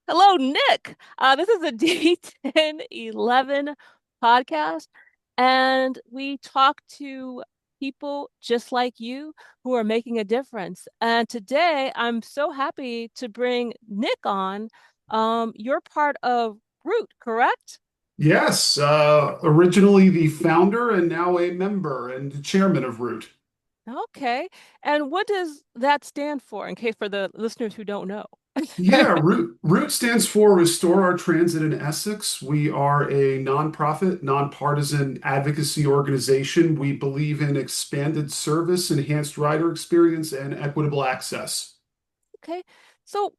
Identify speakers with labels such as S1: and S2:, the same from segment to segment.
S1: Hello, Nick. This is a D1011 podcast, and we talk to people just like you who are making a difference. And today, I'm so happy to bring Nick on. You're part of Root, correct?
S2: Yes, originally the founder and now a member and chairman of Root.
S1: Okay. And what does that stand for, in case for the listeners who don't know?
S2: Yeah, Root stands for Restore Our Transit in Essex. We are a nonprofit, nonpartisan advocacy organization. We believe in expanded service, enhanced rider experience, and equitable access.
S1: Okay. So,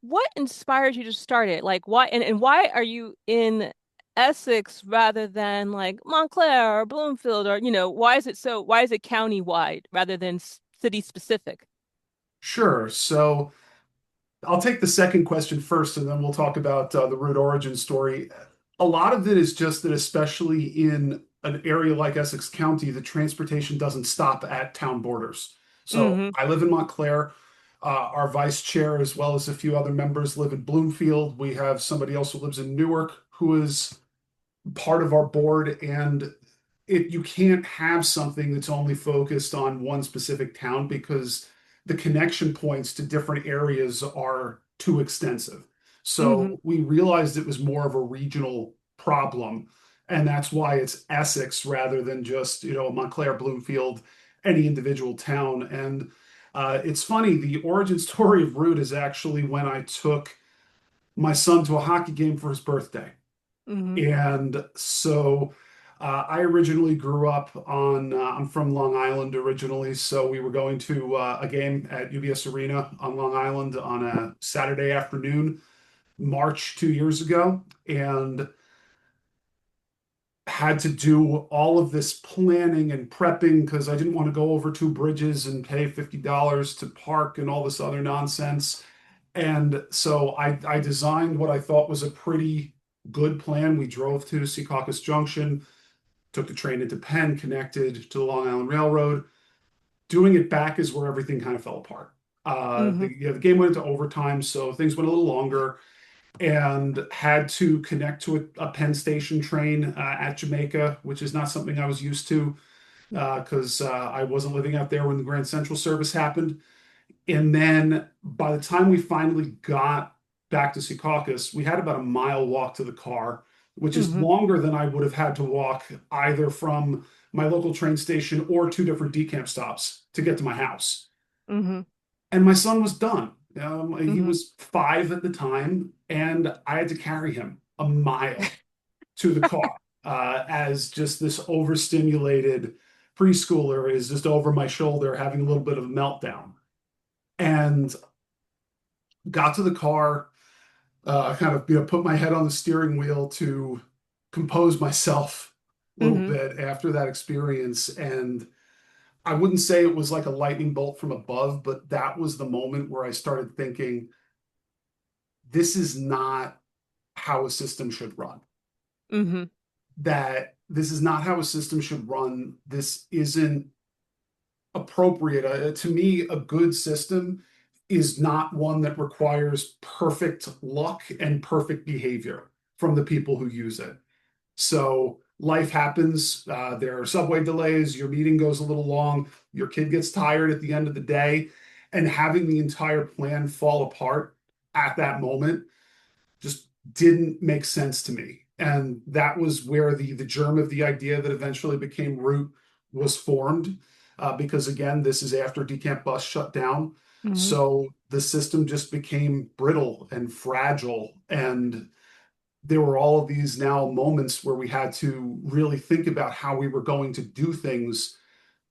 S1: what inspired you to start it? Like why and why are you in Essex rather than like Montclair or Bloomfield or why is it county wide rather than city specific?
S2: Sure. So I'll take the second question first, and then we'll talk about the root origin story. A lot of it is just that, especially in an area like Essex County, the transportation doesn't stop at town borders. So
S1: Mm-hmm.
S2: I live in Montclair. Our vice chair, as well as a few other members, live in Bloomfield. We have somebody else who lives in Newark who is part of our board, and you can't have something that's only focused on one specific town because the connection points to different areas are too extensive.
S1: Mm-hmm.
S2: So we realized it was more of a regional problem, and that's why it's Essex rather than just, Montclair, Bloomfield, any individual town. And it's funny, the origin story of Root is actually when I took my son to a hockey game for his birthday.
S1: Mm-hmm.
S2: And so I originally grew up I'm from Long Island originally. So we were going to a game at UBS Arena on Long Island on a Saturday afternoon, March 2 years ago, and had to do all of this planning and prepping because I didn't want to go over two bridges and pay $50 to park and all this other nonsense. And so I designed what I thought was a pretty good plan. We drove to Secaucus Junction, took the train into Penn, connected to the Long Island Railroad. Doing it back is where everything kind of fell apart.
S1: Mm-hmm.
S2: The game went into overtime, so things went a little longer, and had to connect to a Penn Station train at Jamaica, which is not something I was used to because I wasn't living out there when the Grand Central service happened. And then by the time we finally got back to Secaucus, we had about a mile walk to the car, which is
S1: Mm-hmm.
S2: longer than I would have had to walk either from my local train station or two different decamp stops to get to my house.
S1: Mm-hmm.
S2: And my son was done. He
S1: Mm-hmm.
S2: was 5 at the time, and I had to carry him a mile to the car as just this overstimulated preschooler is just over my shoulder having a little bit of a meltdown. And got to the car, kind of put my head on the steering wheel to compose myself a little
S1: Mm-hmm.
S2: bit after that experience. And I wouldn't say it was like a lightning bolt from above, but that was the moment where I started thinking, this is not how a system should run.
S1: Mm-hmm.
S2: That this is not how a system should run. This isn't appropriate. To me, a good system is not one that requires perfect luck and perfect behavior from the people who use it. So life happens. There are subway delays. Your meeting goes a little long. Your kid gets tired at the end of the day. And having the entire plan fall apart at that moment just didn't make sense to me. And that was where the germ of the idea that eventually became Root was formed. Because again, this is after Decamp Bus shut down.
S1: Mm-hmm.
S2: So the system just became brittle and fragile. And there were all of these now moments where we had to really think about how we were going to do things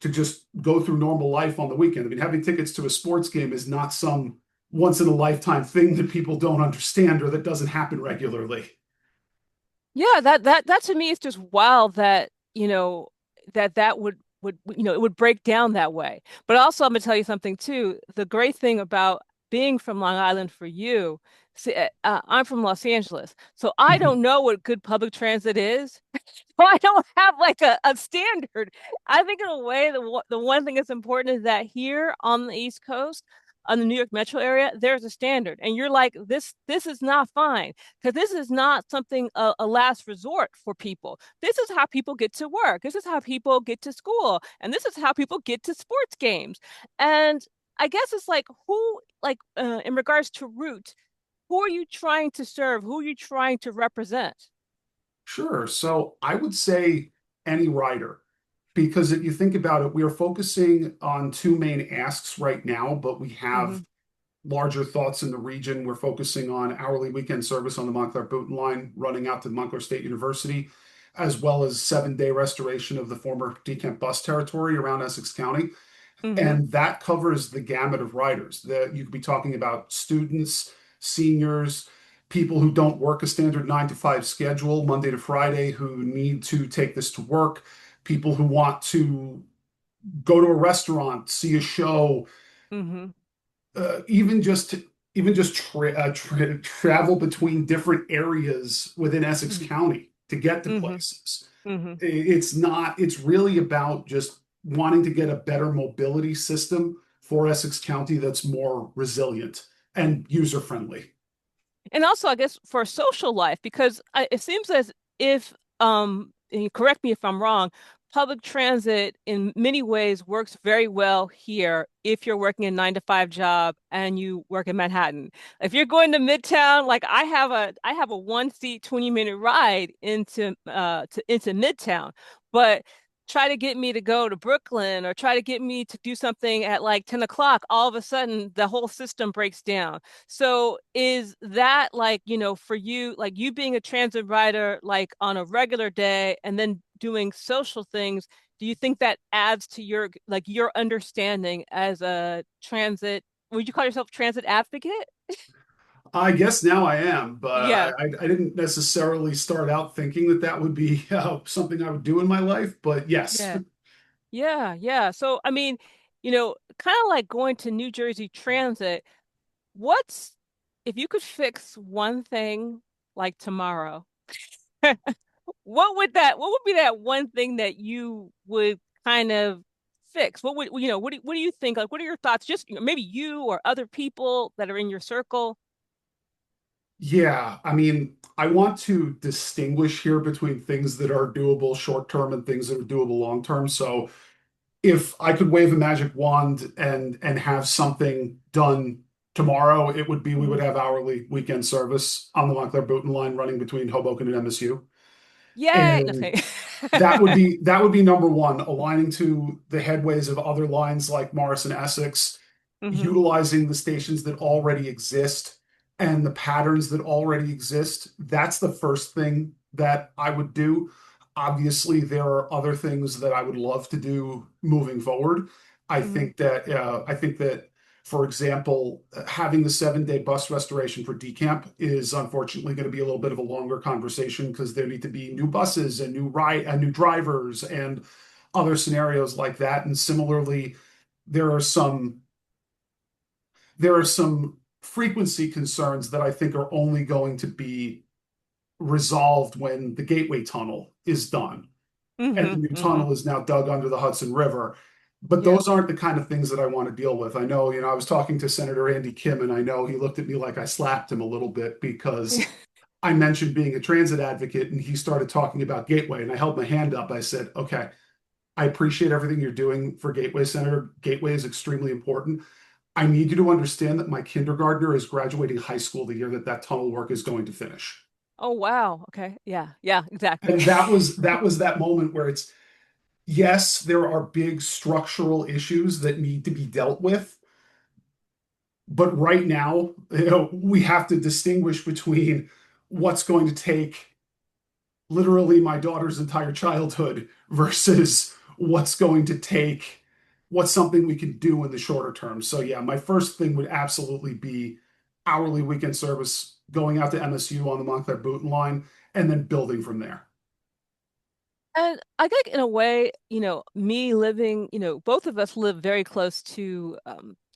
S2: to just go through normal life on the weekend. I mean, having tickets to a sports game is not some once in a lifetime thing that people don't understand or that doesn't happen regularly.
S1: Yeah, that to me is just wild that, that would it would break down that way. But also I'm gonna tell you something too. The great thing about being from Long Island for you, see, I'm from Los Angeles, so I don't know what good public transit is. So I don't have like a standard. I think in a way the one thing that's important is that here on the East Coast, on the New York metro area, there's a standard. And you're like, this is not fine because this is not something a last resort for people. This is how people get to work. This is how people get to school. And this is how people get to sports games. And I guess it's like in regards to route, who are you trying to serve? Who are you trying to represent?
S2: Sure. So I would say any writer, because if you think about it, we are focusing on two main asks right now, but we have
S1: Hmm.
S2: larger thoughts in the region. We're focusing on hourly weekend service on the Montclair Boonton line running out to Montclair State University, as well as 7-day restoration of the former decamp bus territory around Essex County.
S1: Hmm.
S2: And that covers the gamut of writers that you could be talking about students, seniors, people who don't work a standard 9 to 5 schedule, Monday to Friday, who need to take this to work, people who want to go to a restaurant, see a show,
S1: Hmm.
S2: even just travel between different areas within Essex
S1: Hmm.
S2: County to get to
S1: Hmm.
S2: places.
S1: Hmm.
S2: It's really about just wanting to get a better mobility system for Essex County that's more resilient and user friendly.
S1: And also, I guess for social life, because it seems as if, and you correct me if I'm wrong, public transit in many ways works very well here if you're working a 9 to 5 job and you work in Manhattan. If you're going to Midtown, like I have a 1 seat, 20-minute ride into Midtown, but try to get me to go to Brooklyn or try to get me to do something at like 10 o'clock, all of a sudden the whole system breaks down. So is that like, for you, like you being a transit rider, like on a regular day and then doing social things, do you think that adds to your understanding as a transit, would you call yourself transit advocate?
S2: I guess now I am, but
S1: Yeah,
S2: I didn't necessarily start out thinking that that would be something I would do in my life, but yes.
S1: yeah, yeah, yeah. So, I mean, kind of like going to New Jersey Transit, what's, if you could fix one thing like tomorrow, what would be that one thing that you would kind of fix? What would, what do you think? Like, what are your thoughts? Just, maybe you or other people that are in your circle.
S2: Yeah, I mean, I want to distinguish here between things that are doable short term and things that are doable long term. So if I could wave a magic wand and have something done tomorrow, it would be we would
S1: Mhm.
S2: have hourly weekend service on the Montclair Boonton line running between Hoboken and MSU.
S1: Yay.
S2: And
S1: Okay.
S2: that would be number one, aligning to the headways of other lines like Morris and Essex,
S1: Hmm.
S2: utilizing the stations that already exist and the patterns that already exist. That's the first thing that I would do. Obviously, there are other things that I would love to do moving forward.
S1: Hmm.
S2: I think that, for example, having the 7-day bus restoration for decamp is unfortunately going to be a little bit of a longer conversation because there need to be new buses and new drivers and other scenarios like that. And similarly, there are some there are some frequency concerns that I think are only going to be resolved when the Gateway Tunnel is done and the
S1: Hmm.
S2: new
S1: Hmm.
S2: tunnel is now dug under the Hudson River. But
S1: Yeah.
S2: those aren't the kind of things that I want to deal with. I know, I was talking to Senator Andy Kim, and I know he looked at me like I slapped him a little bit because I mentioned being a transit advocate, and he started talking about Gateway, and I held my hand up. I said, okay, I appreciate everything you're doing for Gateway, Senator. Gateway is extremely important. I need you to understand that my kindergartner is graduating high school the year that that tunnel work is going to finish.
S1: Oh, wow. Okay. Yeah. Yeah, exactly.
S2: And that was that moment where it's yes, there are big structural issues that need to be dealt with, but right now, we have to distinguish between what's going to take literally my daughter's entire childhood versus what's something we can do in the shorter term. So yeah, my first thing would absolutely be hourly weekend service going out to MSU on the Montclair Boonton line and then building from there.
S1: And I think in a way, me living, both of us live very close to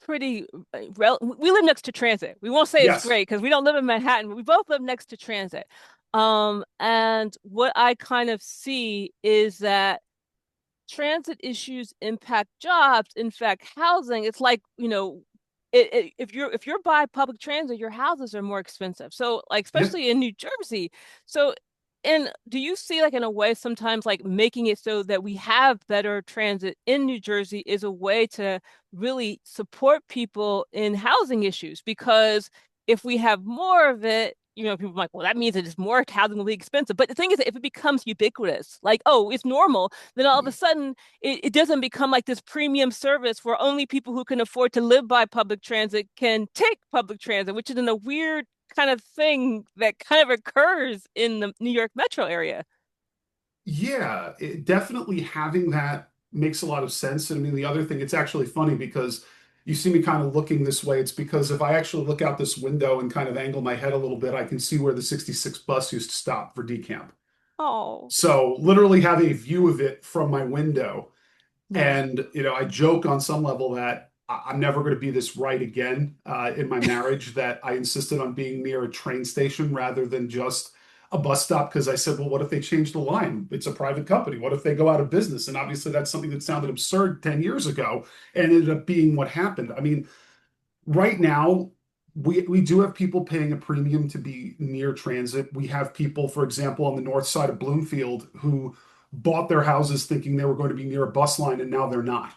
S1: pretty we live next to transit. We won't say it's
S2: Yes.
S1: great because we don't live in Manhattan, but we both live next to transit. And what I kind of see is that transit issues impact jobs, in fact, housing. It's like, if you're by public transit, your houses are more expensive. So like
S2: Yeah.
S1: especially in New Jersey. So and do you see like in a way sometimes like making it so that we have better transit in New Jersey is a way to really support people in housing issues? Because if we have more of it, people are like, well, that means that it's more housing will be expensive. But the thing is that if it becomes ubiquitous, like, oh, it's normal, then all of a sudden it doesn't become like this premium service where only people who can afford to live by public transit can take public transit, which is in a weird kind of thing that kind of occurs in the New York metro area.
S2: Yeah, definitely having that makes a lot of sense. And I mean, the other thing, it's actually funny because you see me kind of looking this way. It's because if I actually look out this window and kind of angle my head a little bit, I can see where the 66 bus used to stop for decamp.
S1: Oh,
S2: So literally have a view of it from my window.
S1: yeah.
S2: And, I joke on some level that I'm never going to be this right again in my marriage, that I insisted on being near a train station rather than just a bus stop because I said, well, what if they change the line? It's a private company. What if they go out of business? And obviously, that's something that sounded absurd 10 years ago and ended up being what happened. I mean, right now, we do have people paying a premium to be near transit. We have people, for example, on the north side of Bloomfield who bought their houses thinking they were going to be near a bus line, and now they're not.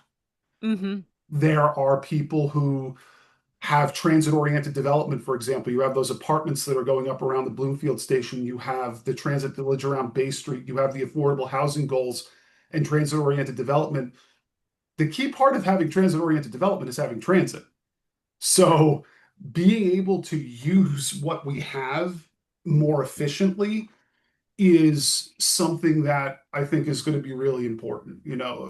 S1: Mm-hmm.
S2: There are people who have transit-oriented development. For example, you have those apartments that are going up around the Bloomfield station. You have the transit village around Bay Street. You have the affordable housing goals and transit-oriented development. The key part of having transit-oriented development is having transit. So being able to use what we have more efficiently is something that I think is going to be really important.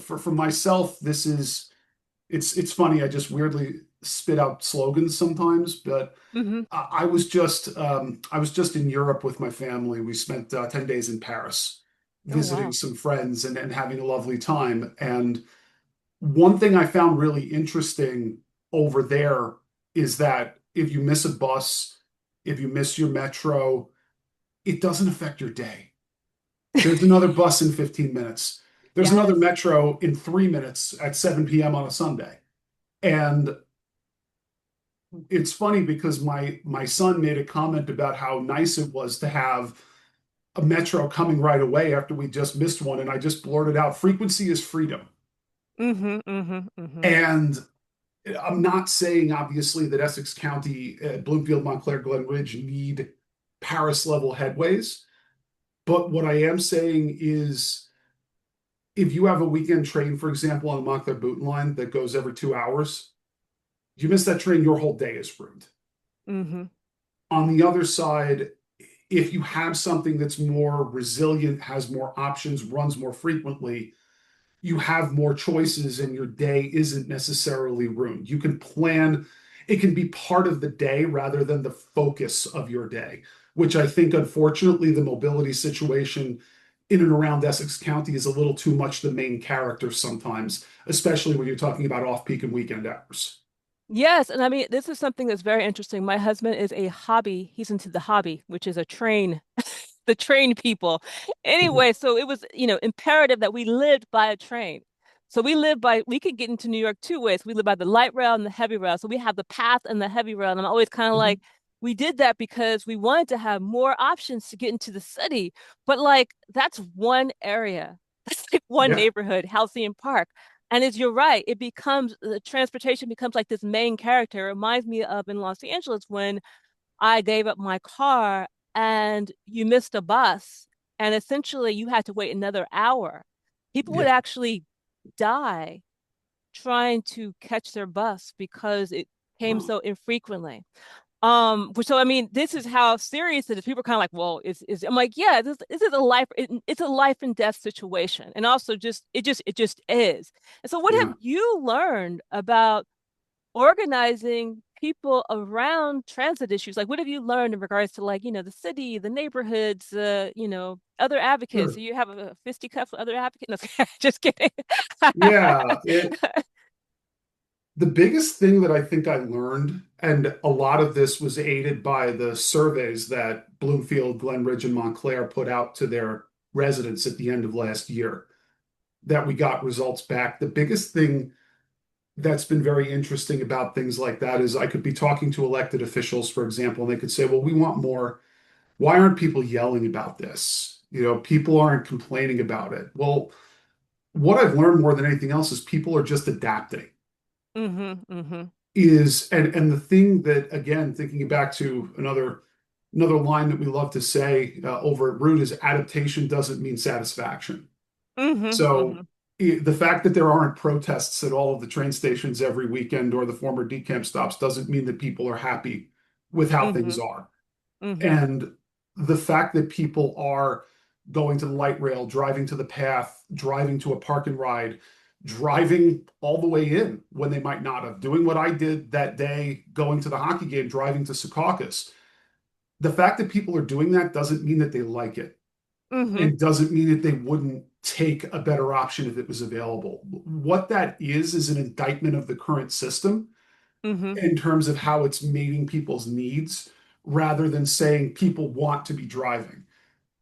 S2: For myself, it's funny. I just weirdly spit out slogans sometimes, but
S1: Mm-hmm.
S2: I was just in Europe with my family. We spent 10 days in Paris
S1: Oh,
S2: visiting
S1: wow.
S2: some friends and having a lovely time. And one thing I found really interesting over there is that if you miss a bus, if you miss your metro, it doesn't affect your day. There's another bus in 15 minutes. There's another
S1: Yes.
S2: metro in 3 minutes at 7 p.m. on a Sunday. And it's funny because my son made a comment about how nice it was to have a metro coming right away after we just missed one. And I just blurted out, frequency is freedom.
S1: Mm-hmm. Mm-hmm. Mm-hmm.
S2: And I'm not saying, obviously, that Essex County, Bloomfield, Montclair, Glen Ridge need Paris level headways. But what I am saying is, if you have a weekend train, for example, on the Montclair Booten line that goes every 2 hours, you miss that train, your whole day is ruined.
S1: Mm-hmm.
S2: On the other side, if you have something that's more resilient, has more options, runs more frequently, you have more choices and your day isn't necessarily ruined. You can plan, it can be part of the day rather than the focus of your day, which I think, unfortunately, the mobility situation in and around Essex County is a little too much the main character sometimes, especially when you're talking about off-peak and weekend hours.
S1: Yes, and I mean, this is something that's very interesting. My husband is a hobby. He's into the hobby, which is a train, the train people. Anyway, so it was, imperative that we lived by a train. So we could get into New York two ways. We live by the light rail and the heavy rail. So we have the path and the heavy rail. And I'm always kind of like, we did that because we wanted to have more options to get into the city. But like, that's one area. That's like one
S2: Yeah,
S1: neighborhood, Halcyon Park. And as you're right, it becomes the transportation becomes like this main character. It reminds me of in Los Angeles when I gave up my car and you missed a bus, and essentially you had to wait another hour. People would
S2: yeah,
S1: actually die trying to catch their bus because it came
S2: wow,
S1: so infrequently. So I mean, this is how serious it is. People are kind of like, well, is I'm like, yeah, this is a it's a life and death situation. And also it just is. And so what have
S2: yeah.
S1: you learned about organizing people around transit issues? Like what have you learned in regards to like, the city, the neighborhoods, other advocates? So
S2: Sure.
S1: you have a fisticuffs with other advocates? No, just kidding.
S2: Yeah, the biggest thing that I think I learned, and a lot of this was aided by the surveys that Bloomfield, Glen Ridge, and Montclair put out to their residents at the end of last year, that we got results back. The biggest thing that's been very interesting about things like that is I could be talking to elected officials, for example, and they could say, well, we want more. Why aren't people yelling about this? People aren't complaining about it. Well, what I've learned more than anything else is people are just adapting.
S1: Mm-hmm. Mm-hmm.
S2: And the thing that, again, thinking back to another line that we love to say over at Root is adaptation doesn't mean satisfaction.
S1: Mm-hmm.
S2: So
S1: Mm-hmm.
S2: the fact that there aren't protests at all of the train stations every weekend or the former decamp stops doesn't mean that people are happy with how things
S1: Mm-hmm.
S2: are.
S1: Mm-hmm.
S2: And the fact that people are going to the light rail, driving to the path, driving to a park and ride, driving all the way in when they might not have, doing what I did that day, going to the hockey game, driving to Secaucus. The fact that people are doing that doesn't mean that they like it.
S1: Mm-hmm.
S2: It doesn't mean that they wouldn't take a better option if it was available. What that is an indictment of the current system
S1: Mm-hmm.
S2: in terms of how it's meeting people's needs rather than saying people want to be driving.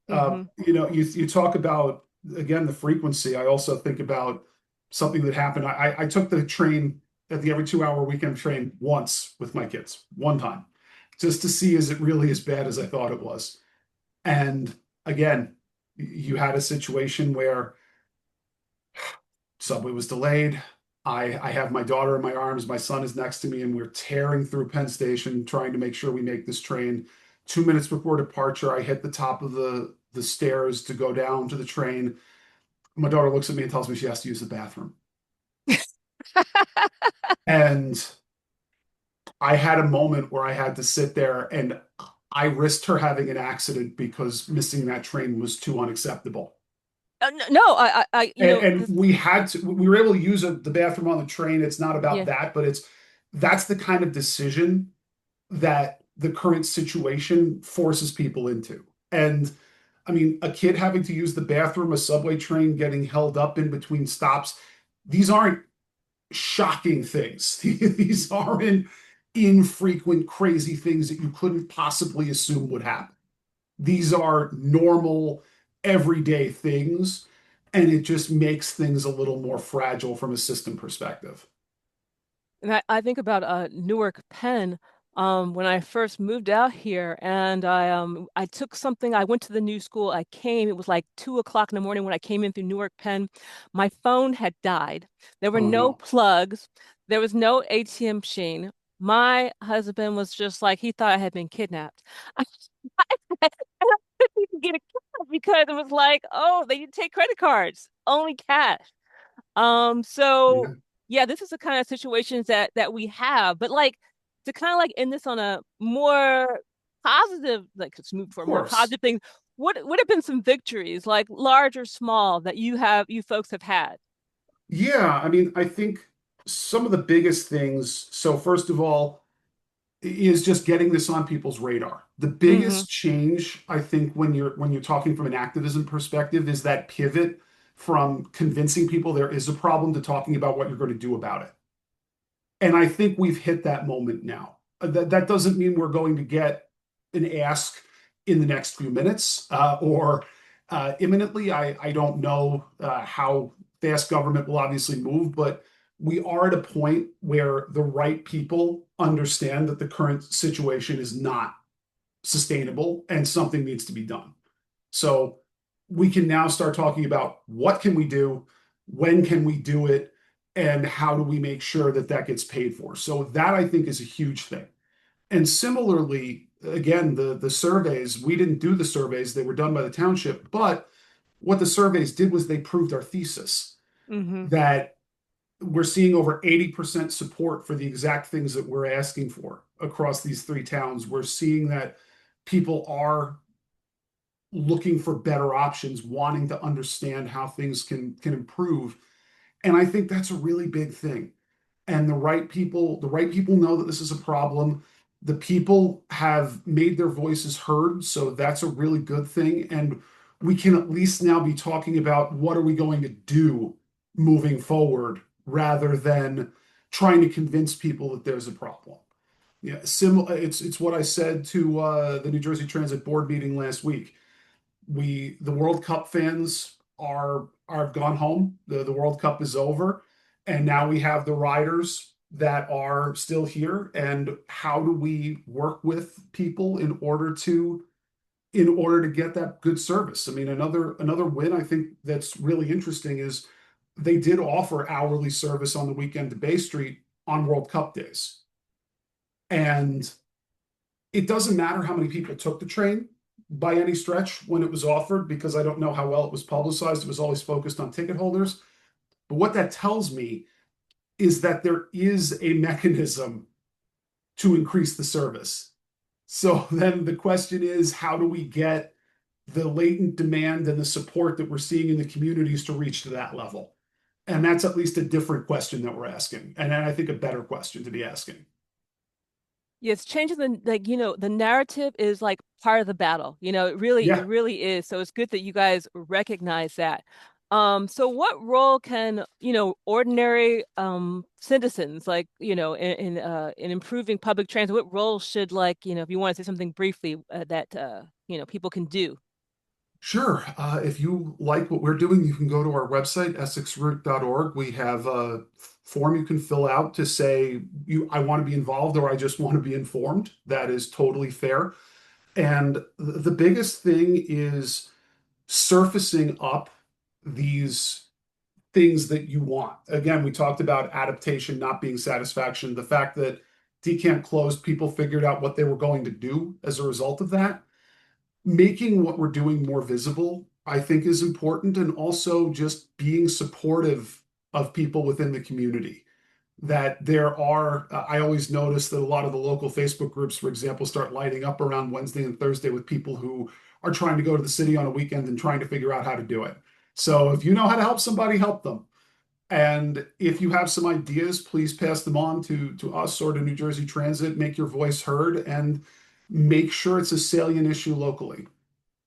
S1: Mm-hmm.
S2: You talk about again the frequency. I also think about something that happened. I took the train at the every 2 hour weekend train once with my kids, one time, just to see is it really as bad as I thought it was. And again, you had a situation where subway was delayed. I have my daughter in my arms, my son is next to me, and we're tearing through Penn Station trying to make sure we make this train. 2 minutes before departure, I hit the top of the stairs to go down to the train. My daughter looks at me and tells me she has to use the bathroom. And I had a moment where I had to sit there and I risked her having an accident because missing that train was too unacceptable.
S1: No,
S2: And
S1: this,
S2: we were able to use the bathroom on the train. It's not about
S1: yeah.
S2: that, but that's the kind of decision that the current situation forces people into. And I mean, a kid having to use the bathroom, a subway train getting held up in between stops, these aren't shocking things. These aren't infrequent, crazy things that you couldn't possibly assume would happen. These are normal, everyday things, and it just makes things a little more fragile from a system perspective.
S1: And I think about Newark Penn when I first moved out here and I took something, I went to the new school, I came, it was like 2 o'clock in the morning when I came in through Newark Penn. My phone had died. There were
S2: Oh
S1: no
S2: no.
S1: plugs, there was no ATM machine. My husband was just like he thought I had been kidnapped. I couldn't even get a cab because it was like, oh, they didn't take credit cards, only cash. So
S2: Yeah,
S1: yeah, this is the kind of situations that we have. But like to kind of like end this on a more positive, like let's move
S2: of
S1: for a more
S2: course.
S1: positive thing. What would have been some victories, like large or small, that you folks have had?
S2: Yeah, I mean, I think some of the biggest things, so first of all, is just getting this on people's radar. The
S1: Mm-hmm.
S2: biggest change, I think, when you're talking from an activism perspective, is that pivot from convincing people there is a problem to talking about what you're going to do about it. And I think we've hit that moment now. That doesn't mean we're going to get an ask in the next few minutes or imminently. I don't know how fast government will obviously move, but we are at a point where the right people understand that the current situation is not sustainable and something needs to be done. So we can now start talking about what can we do, when can we do it, and how do we make sure that that gets paid for. So that I think is a huge thing. And similarly, again, the surveys, we didn't do the surveys, they were done by the township, but what the surveys did was they proved our thesis
S1: Mm-hmm.
S2: that we're seeing over 80% support for the exact things that we're asking for across these three towns. We're seeing that people are looking for better options, wanting to understand how things can improve. And I think that's a really big thing. And the right people know that this is a problem. The people have made their voices heard, so that's a really good thing. And we can at least now be talking about what are we going to do moving forward rather than trying to convince people that there's a problem. Yeah, it's what I said to the New Jersey Transit Board meeting last week. The World Cup fans are gone home. The World Cup is over, And now we have the riders that are still here. And how do we work with people in order to get that good service? I mean, another win I think that's really interesting is they did offer hourly service on the weekend to Bay Street on World Cup days. And it doesn't matter how many people took the train by any stretch when it was offered, because I don't know how well it was publicized. It was always focused on ticket holders. But what that tells me is that there is a mechanism to increase the service. So then the question is, how do we get the latent demand and the support that we're seeing in the communities to reach to that level? And that's at least a different question that we're asking. And I think a better question to be asking.
S1: Yeah, it's changing the narrative is like part of the battle. It
S2: Yeah,
S1: really is. So it's good that you guys recognize that. So what role can, ordinary citizens like, in improving public transit, what role should like, if you want to say something briefly that people can do?
S2: sure. If you like what we're doing, you can go to our website, essexroute.org. We have a form you can fill out to say I want to be involved or I just want to be informed. That is totally fair. And the biggest thing is surfacing up these things that you want. Again, we talked about adaptation not being satisfaction. The fact that decamp closed, people figured out what they were going to do as a result of that. Making what we're doing more visible, I think, is important. And also just being supportive of people within the community. That there are, I always notice that a lot of the local Facebook groups, for example, start lighting up around Wednesday and Thursday with people who are trying to go to the city on a weekend and trying to figure out how to do it. So if you know how to help somebody, help them. And if you have some ideas, please pass them on to us or to New Jersey Transit. Make your voice heard and make sure it's a salient issue locally.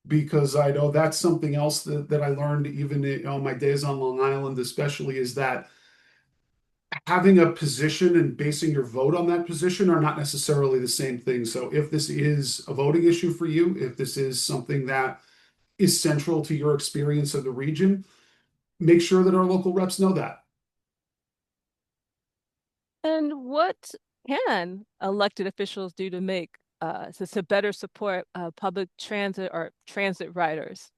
S2: Because I know that's something else that I learned even in my days on Long Island, especially, is that having a position and basing your vote on that position are not necessarily the same thing. So if this is a voting issue for you, if this is something that is central to your experience of the region, make sure that our local reps know that.
S1: And what can elected officials do to make to better support public transit or transit riders?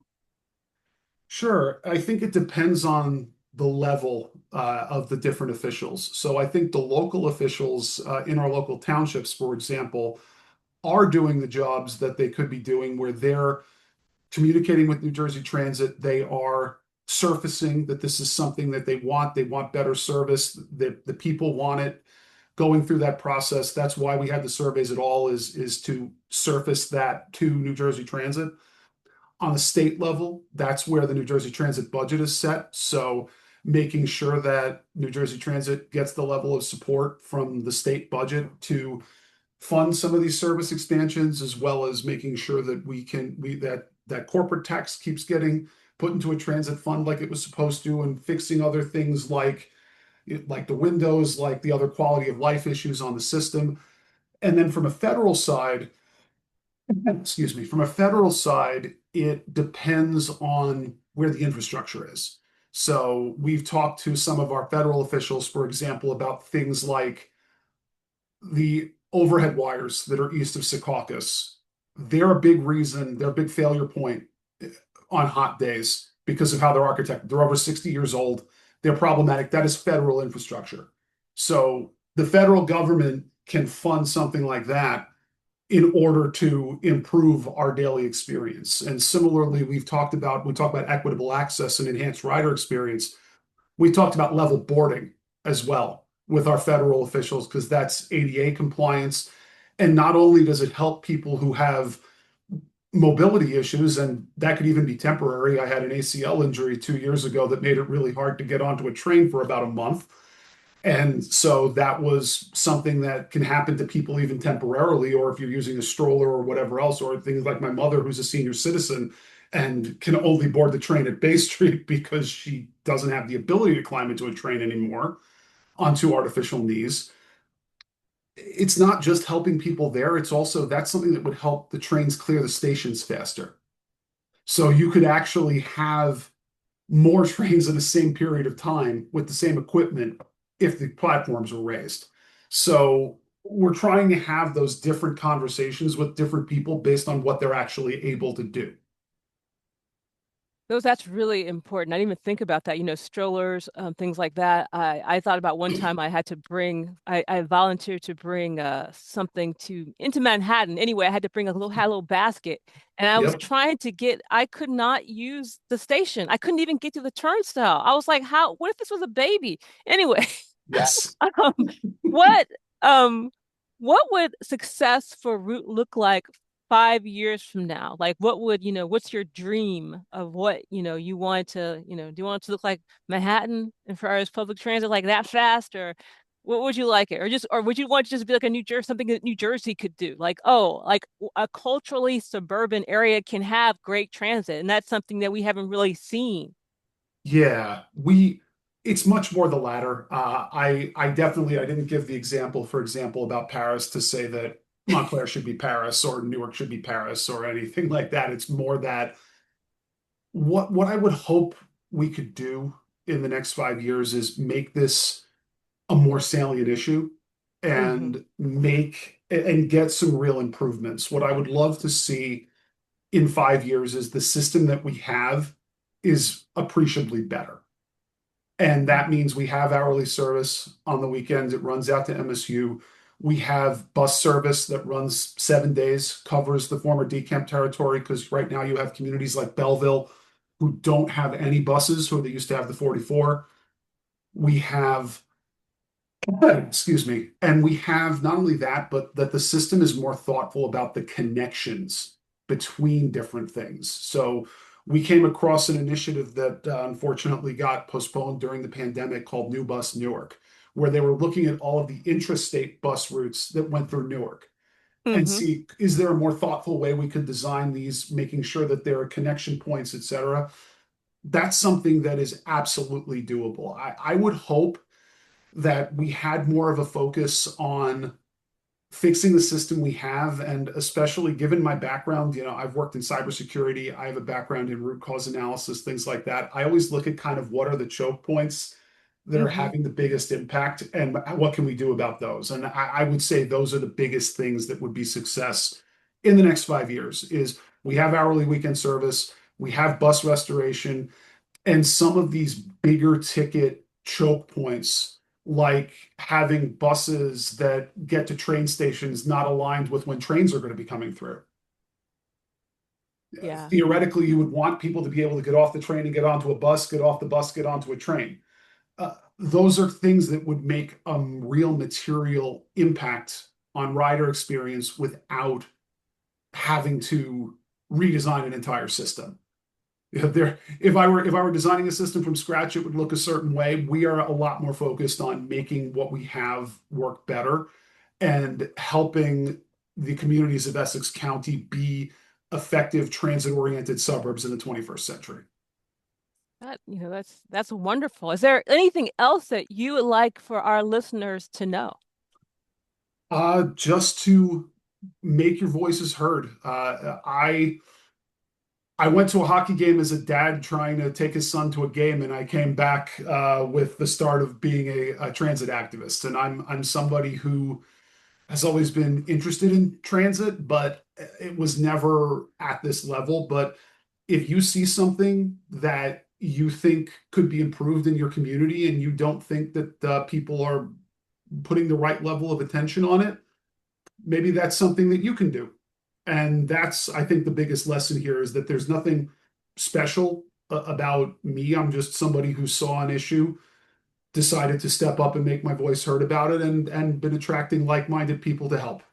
S2: Sure, I think it depends on the level of the different officials. So I think the local officials in our local townships, for example, are doing the jobs that they could be doing, where they're communicating with New Jersey Transit. They are surfacing that this is something that they want. They want better service. The people want it. Going through that process, that's why we have the surveys at all, is to surface that to New Jersey Transit. On the state level, that's where the New Jersey Transit budget is set. So making sure that New Jersey Transit gets the level of support from the state budget to fund some of these service expansions, as well as making sure that that corporate tax keeps getting put into a transit fund like it was supposed to, and fixing other things like the windows, like the other quality of life issues on the system. And then from a federal side, excuse me, from a federal side, it depends on where the infrastructure is. So we've talked to some of our federal officials, for example, about things like the overhead wires that are east of Secaucus. They're a big reason, they're a big failure point on hot days because of how they're architected. They're over 60 years old. They're problematic. That is federal infrastructure. So the federal government can fund something like that in order to improve our daily experience. And similarly, we talk about equitable access and enhanced rider experience. We talked about level boarding as well with our federal officials, because that's ADA compliance. And not only does it help people who have mobility issues, and that could even be temporary. I had an ACL injury 2 years ago that made it really hard to get onto a train for about a month. And so that was something that can happen to people even temporarily, or if you're using a stroller or whatever else, or things like my mother, who's a senior citizen and can only board the train at Bay Street because she doesn't have the ability to climb into a train anymore onto artificial knees. It's not just helping people there, it's also that's something that would help the trains clear the stations faster. So you could actually have more trains in the same period of time with the same equipment if the platforms were raised. So we're trying to have those different conversations with different people based on what they're actually able to do.
S1: Those that's really important. I didn't even think about that. Strollers, things like that. I thought about one time I had to bring. I volunteered to bring something to into Manhattan. Anyway, I had to bring had a little basket, and I was
S2: Yep.
S1: trying to get. I could not use the station. I couldn't even get to the turnstile. I was like, how? What if this was a baby? Anyway,
S2: Yes.
S1: um, what um what would success for Root look like 5 years from now? Like what would, what's your dream of what, you want to, do you want it to look like Manhattan and far as public transit like that fast, or what would you like it? Or would you want it to just be like a New Jersey, something that New Jersey could do? Like, oh, like a culturally suburban area can have great transit, and that's something that we haven't really seen.
S2: Yeah, it's much more the latter. I definitely, I didn't give the example, for example, about Paris to say that Montclair should be Paris or Newark should be Paris or anything like that. It's more that what I would hope we could do in the next 5 years is make this a more salient issue
S1: Hmm.
S2: and make and get some real improvements. What I would love to see in 5 years is the system that we have is appreciably better. And that means we have hourly service on the weekends. It runs out to MSU. We have bus service that runs 7 days, covers the former decamp territory, because right now you have communities like Belleville who don't have any buses, who they used to have the 44. We have excuse me. And we have not only that, but that the system is more thoughtful about the connections between different things. So we came across an initiative that unfortunately got postponed during the pandemic called New Bus Newark, where they were looking at all of the intrastate bus routes that went through Newark and
S1: Hmm.
S2: see, is there a more thoughtful way we could design these, making sure that there are connection points, et cetera. That's something that is absolutely doable. I would hope that we had more of a focus on fixing the system we have. And especially given my background, I've worked in cybersecurity, I have a background in root cause analysis, things like that. I always look at kind of what are the choke points that are
S1: Hmm.
S2: having the biggest impact and what can we do about those. And I would say those are the biggest things that would be success in the next 5 years is we have hourly weekend service, we have bus restoration, and some of these bigger ticket choke points, like having buses that get to train stations not aligned with when trains are going to be coming through.
S1: Yeah.
S2: Theoretically, you would want people to be able to get off the train and get onto a bus, get off the bus, get onto a train. Those are things that would make a real material impact on rider experience without having to redesign an entire system. If I were designing a system from scratch, it would look a certain way. We are a lot more focused on making what we have work better and helping the communities of Essex County be effective transit-oriented suburbs in the 21st century.
S1: That's wonderful. Is there anything else that you would like for our listeners to know?
S2: Just to make your voices heard. I went to a hockey game as a dad trying to take his son to a game, and I came back with the start of being a transit activist. And I'm somebody who has always been interested in transit, but it was never at this level. But if you see something that you think could be improved in your community and you don't think that people are putting the right level of attention on it, maybe that's something that you can do. And that's, I think, the biggest lesson here is that there's nothing special about me. I'm just somebody who saw an issue, decided to step up and make my voice heard about it, and been attracting like-minded people to help.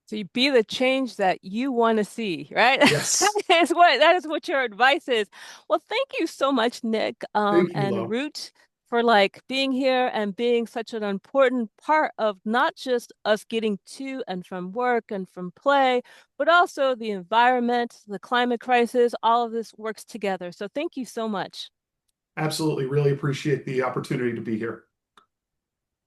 S1: So you be the change that you want to see, right?
S2: Yes.
S1: That is what your advice is. Well, thank you so much, Nick,
S2: Thank you,
S1: and
S2: Lo.
S1: Root for like being here and being such an important part of not just us getting to and from work and from play, but also the environment, the climate crisis, all of this works together. So thank you so much.
S2: Absolutely. Really appreciate the opportunity to be here.